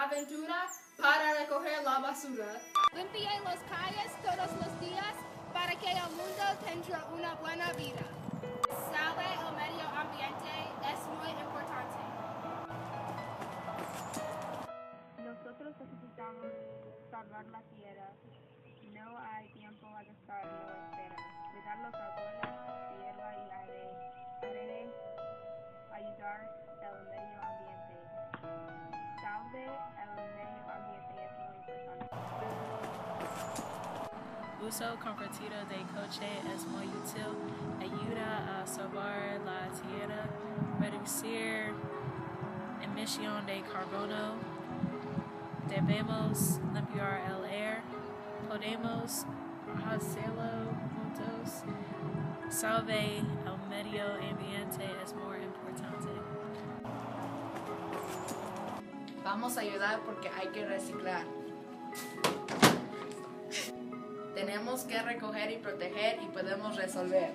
aventura para recoger la basura. Limpie las calles todos los días para que el mundo tenga una buena vida. Salve el medio ambiente es muy importante. Nosotros necesitamos salvar la tierra. No hay tiempo a gastar en la espera. Cuidar los árboles, hierba y aire, ayudar al medio ambiente. Salve el medio ambiente es muy importante. Uso compartido de coche es muy útil. Ayuda a salvar la tierra, reducir emisión de carbono. Debemos limpiar el aire. Podemos hacerlo juntos. Salve el medio ambiente es muy importante. Vamos a ayudar porque hay que reciclar. Tenemos que recoger y proteger y podemos resolver.